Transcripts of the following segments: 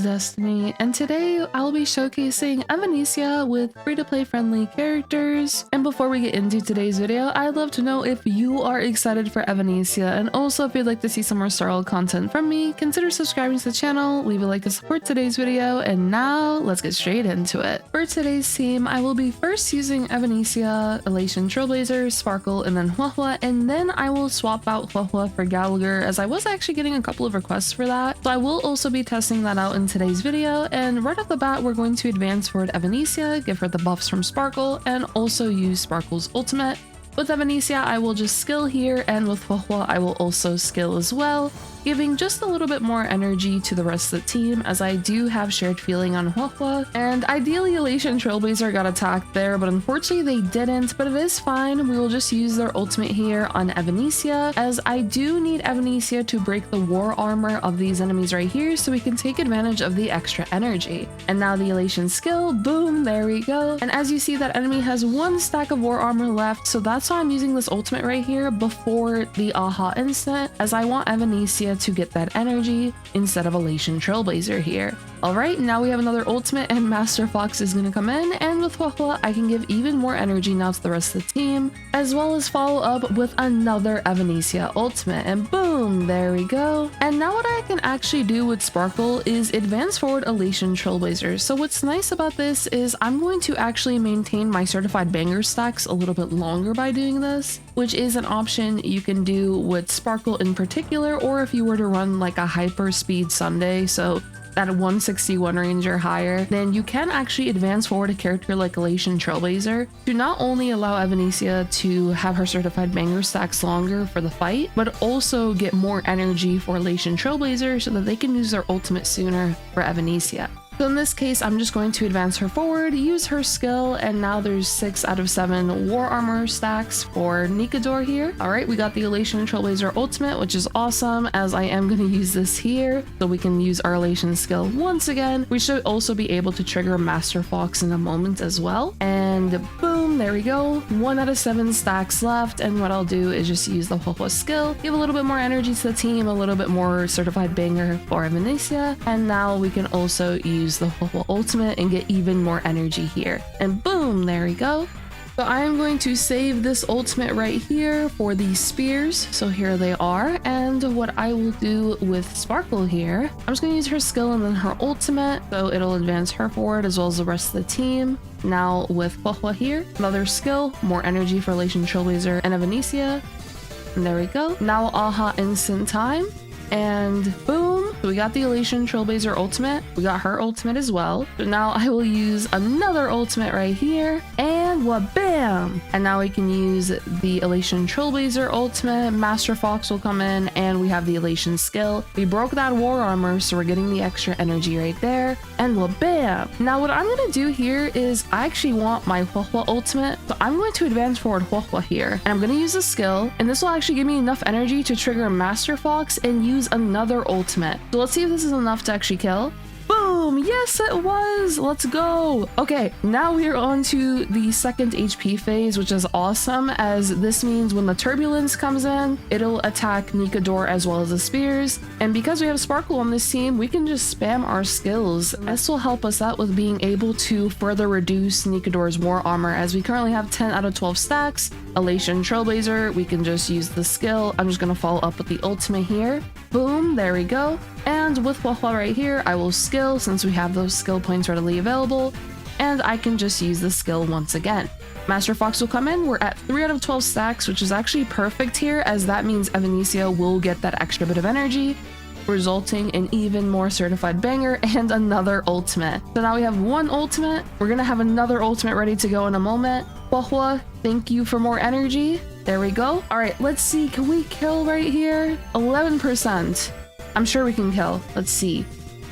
Destiny, and today I'll be showcasing Evanescia with free-to-play friendly characters. And before we get into today's video, I'd love to know if you are excited for Evanescia, and also if you'd like to see some more Star Rail content from me, consider subscribing to the channel, leave a like to support today's video, and now let's get straight into it. For today's team, I will be first using Evanescia, Elation Trailblazer, Sparkle, and then Huohuo, and then I will swap out Huohuo for Gallagher, as I was actually getting a couple of requests for that. So I will also be testing that out in today's video, and right off the bat we're going to advance forward Evanescia, give her the buffs from Sparkle, and also use Sparkle's ultimate. With Evanescia, I will just skill here, and with Huohuo, I will also skill as well, giving just a little bit more energy to the rest of the team, as I do have shared feeling on Huohuo. And ideally, Elation Trailblazer got attacked there, but unfortunately they didn't, but it is fine. We will just use their ultimate here on Evanescia, as I do need Evanescia to break the war armor of these enemies right here so we can take advantage of the extra energy. And now the Elation skill, boom, there we go. And as you see, that enemy has 1 stack of war armor left, so that's why I'm using this ultimate right here before the aha instant, as I want Evanescia to get that energy instead of Elation Trailblazer here. Alright, now we have another ultimate, and Master Fox is going to come in, and with Huohuo I can give even more energy now to the rest of the team, as well as follow up with another Evanescia ultimate, and boom, there we go. And now what I can actually do with Sparkle is advance forward Elation Trailblazer. So what's nice about this is I'm going to actually maintain my certified banger stacks a little bit longer by doing this, which is an option you can do with Sparkle in particular, or if you were to run like a hyper speed Sunday, so at 161 range or higher, then you can actually advance forward a character like Elation Trailblazer to not only allow Evanescia to have her certified banger stacks longer for the fight, but also get more energy for Elation Trailblazer so that they can use their ultimate sooner for Evanescia. So in this case, I'm just going to advance her forward, use her skill, and now there's 6 out of 7 war armor stacks for Nikador here. Alright, we got the Elation Trailblazer ultimate, which is awesome, as I am going to use this here so we can use our Elation skill once again. We should also be able to trigger Master Fox in a moment as well. And boom, there we go. 1 out of 7 stacks left, and what I'll do is just use the Huohuo skill, give a little bit more energy to the team, a little bit more certified banger for Evanescia, and now we can also use the Huohuo ultimate and get even more energy here. And boom, there we go. So I am going to save this ultimate right here for these spears. So here they are. And what I will do with Sparkle here, I'm just going to use her skill and then her ultimate, so it'll advance her forward as well as the rest of the team. Now with Huohuo here, another skill, more energy for Elation Trailblazer and Evanescia. And there we go. Now aha instant time. And boom, we got the Elation Trailblazer ultimate. We got her ultimate as well. So now I will use another ultimate right here, and bam! And now we can use the Elation Trailblazer ultimate. Master Fox will come in, and we have the Elation skill. We broke that war armor, so we're getting the extra energy right there. And bam! Now what I'm gonna do here is I actually want my Huohuo ultimate, so I'm going to advance forward Huohuo here, and I'm gonna use a skill, and this will actually give me enough energy to trigger Master Fox and use another ultimate. So let's see if this is enough to actually kill. Boom! Yes, it was! Let's go! Okay, now we are on to the second HP phase, which is awesome, as this means when the turbulence comes in, it'll attack Nikador as well as the spears. And because we have Sparkle on this team, we can just spam our skills. This will help us out with being able to further reduce Nikador's war armor, as we currently have 10 out of 12 stacks. Elation Trailblazer, we can just use the skill. I'm just going to follow up with the ultimate here. Boom, there we go. And with Huohuo right here, I will skill since we have those skill points readily available, and I can just use the skill once again. Master Fox will come in. We're at 3 out of 12 stacks, which is actually perfect here, as that means Evanescia will get that extra bit of energy, resulting in even more certified banger and another ultimate. So now we have 1 ultimate. We're gonna have another ultimate ready to go in a moment. Huohuo, thank you for more energy. There we go. All right, let's see. Can we kill right here? 11%. I'm sure we can kill. Let's see.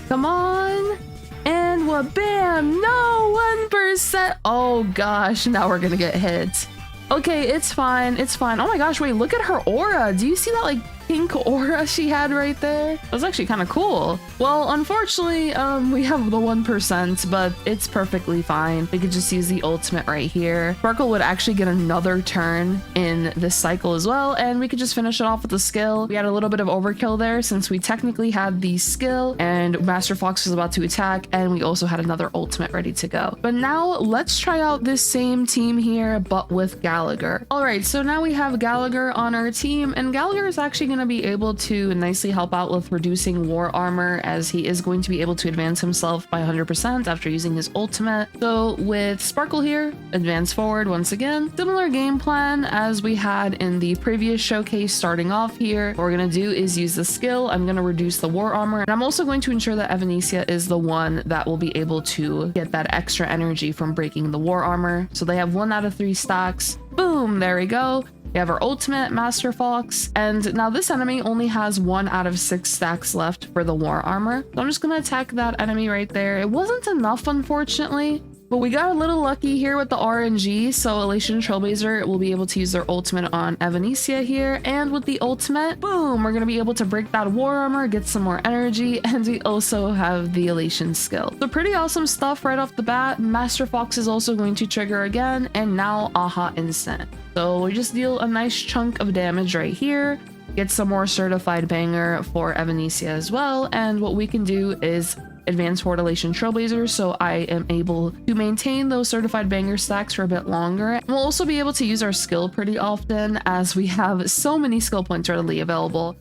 Come on. And bam! No, 1%. Oh gosh, now we're gonna get hit. Okay, it's fine. It's fine. Oh my gosh, wait, look at her aura. Do you see that? Like, pink aura she had right there. That was actually kind of cool. Well, unfortunately, we have the 1%, but it's perfectly fine. We could just use the ultimate right here. Sparkle would actually get another turn in this cycle as well, and we could just finish it off with the skill. We had a little bit of overkill there since we technically had the skill and Master Fox was about to attack, and we also had another ultimate ready to go. But now let's try out this same team here, but with Gallagher. All right, so now we have Gallagher on our team, and Gallagher is actually going to be able to nicely help out with reducing war armor, as he is going to be able to advance himself by 100% after using his ultimate. So with Sparkle here, advance forward once again. Similar game plan as we had in the previous showcase. Starting off here, what we're going to do is use the skill. I'm going to reduce the war armor, and I'm also going to ensure that Evanescia is the one that will be able to get that extra energy from breaking the war armor. So they have 1 out of 3 stacks. Boom, there we go. We have our ultimate, Master Fox, and now this enemy only has 1 out of 6 stacks left for the war armor. So I'm just going to attack that enemy right there. It wasn't enough, unfortunately, but we got a little lucky here with the RNG, so Elation Trailblazer will be able to use their ultimate on Evanescia here, and with the ultimate, boom, we're going to be able to break that war armor, get some more energy, and we also have the Elation skill. So pretty awesome stuff right off the bat. Master Fox is also going to trigger again, and now Aha Instant. So we just deal a nice chunk of damage right here, get some more certified banger for Evanescia as well, and what we can do is advance forward Elation Trailblazer, so I am able to maintain those certified banger stacks for a bit longer. We'll also be able to use our skill pretty often as we have so many skill points readily available.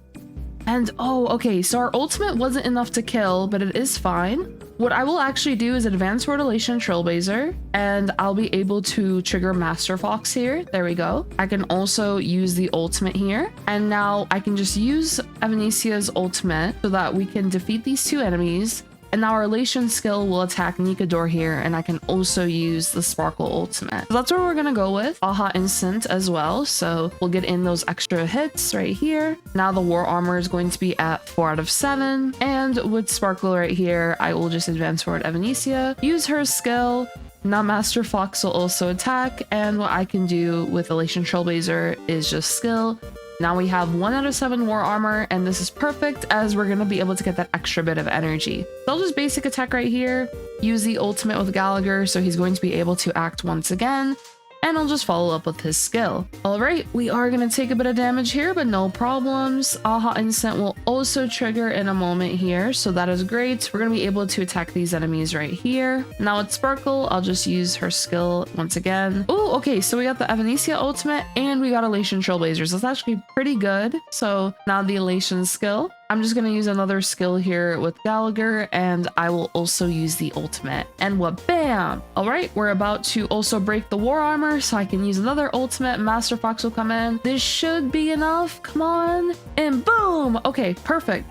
And oh, okay, so our ultimate wasn't enough to kill, but it is fine. What I will actually do is advance forward Elation Trailblazer, and I'll be able to trigger Master Fox here. There we go. I can also use the ultimate here, and now I can just use Evanescia's ultimate so that we can defeat these 2 enemies. And now our Elation skill will attack Nikador here, and I can also use the Sparkle ultimate. So that's what we're gonna go with. Aha Instant as well, so we'll get in those extra hits right here. Now the war armor is going to be at 4 out of 7, and with Sparkle right here, I will just advance forward Evanescia, use her skill. Now Master Fox will also attack, and what I can do with Elation Trailblazer is just skill. Now we have 1 out of 7 war armor, and this is perfect as we're going to be able to get that extra bit of energy. So I'll just basic attack right here, use the ultimate with Gallagher, so he's going to be able to act once again, and I'll just follow up with his skill. All right, we are going to take a bit of damage here, but no problems. Aha Instant will also trigger in a moment here, so that is great. We're going to be able to attack these enemies right here. Now with Sparkle, I'll just use her skill once again. Oh, okay, so we got the Evanescia ultimate, and we got Elation Trailblazers. That's actually pretty good. So now the Elation skill. I'm just going to use another skill here with Gallagher, and I will also use the ultimate. And what, bam! All right, we're about to also break the war armor, so I can use another ultimate. Master Fox will come in. This should be enough. Come on. And boom! Okay, perfect.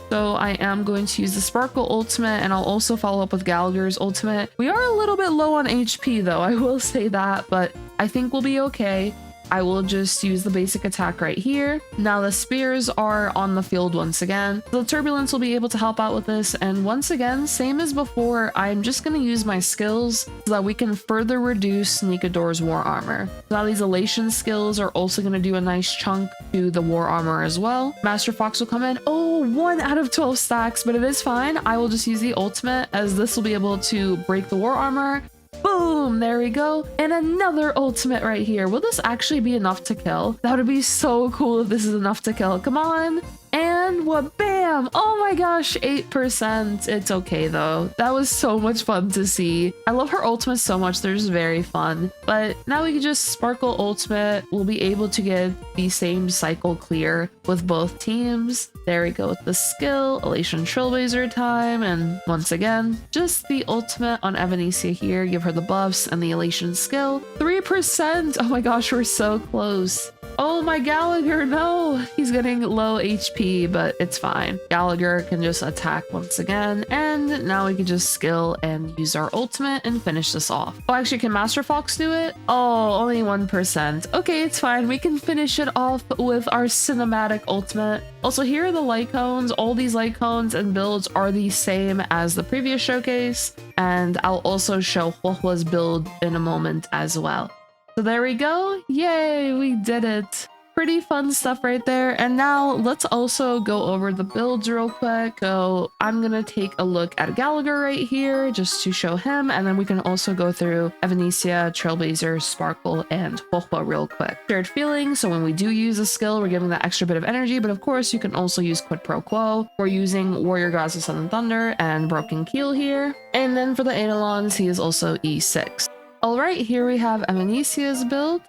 So I am going to use the Sparkle ultimate, and I'll also follow up with Gallagher's ultimate. We are a little bit low on HP though, I will say that, but I think we'll be okay. I will just use the basic attack right here. Now the spears are on the field once again. The turbulence will be able to help out with this. And once again, same as before, I'm just going to use my skills so that we can further reduce Nikador's war armor. Now these elation skills are also going to do a nice chunk to the war armor as well. Master Fox will come in. Oh, 1 out of 12 stacks, but it is fine. I will just use the ultimate as this will be able to break the war armor. Boom, there we go. And another ultimate right here. Will this actually be enough to kill? That would be so cool if this is enough to kill. Come on. And what, bam! Oh my gosh, 8%. It's okay though. That was so much fun to see. I love her ultimates so much. They're just very fun. But now we can just Sparkle ultimate. We'll be able to get the same cycle clear with both teams. There we go with the skill, Elation Trailblazer time, and once again, just the ultimate on Evanescia here. Give her the buffs and the Elation skill. 3%! Oh my gosh, we're so close. Oh my Gallagher, no! He's getting low HP, but it's fine. Gallagher can just attack once again, and now we can just skill and use our ultimate and finish this off. Oh, actually, can Master Fox do it? Oh, only 1%. Okay, it's fine. We can finish it off with our cinematic ultimate. Also, here are the light cones. All these light cones and builds are the same as the previous showcase, and I'll also show Huohuo's build in a moment as well. So there we go. Yay, we did it. pretty fun stuff right there. And now let's also go over the builds real quick. So I'm gonna take a look at Gallagher right here just to show him, and then we can also go through Evanescia, Trailblazer, Sparkle, and Huohuo real quick. Shared feeling, so when we do use a skill, we're giving that extra bit of energy, but of course you can also use quid pro quo. We're using Warrior Gods of Sun and Thunder and Broken Keel here. And then for the Eidolons, he is also E6. Alright, here we have Evanescia's build.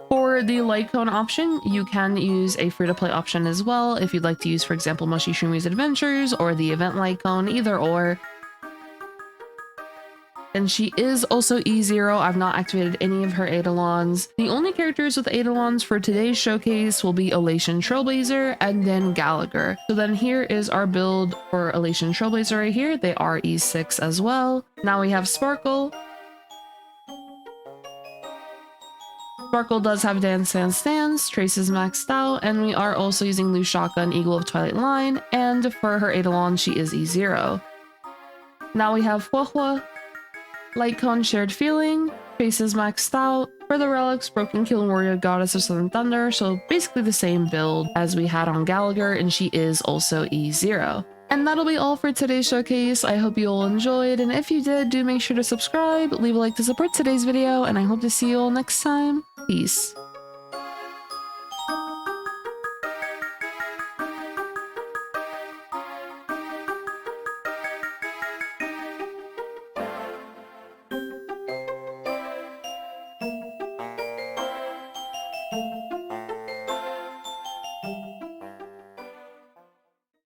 For the light cone option, you can use a free-to-play option as well if you'd like to use, for example, Mushy Shumi's Adventures or the event light cone, either or. And she is also E0. I've not activated any of her Eidolons. The only characters with Eidolons for today's showcase will be Elation Trailblazer and then Gallagher. So then here is our build for Elation Trailblazer right here. They are E6 as well. Now we have Sparkle. Sparkle does have Dance Dance Dance, Trace is maxed out, and we are also using Loose Shotgun, Eagle of Twilight Line, and for her Eidolon, she is E0. Now we have Huohuo, Light Cone, Shared Feeling, Trace is maxed out, for the relics, Broken Keel and Warrior Goddess of Southern Thunder, so basically the same build as we had on Gallagher, and she is also E0. And that'll be all for today's showcase. I hope you all enjoyed, and if you did, do make sure to subscribe, leave a like to support today's video, and I hope to see you all next time. Peace.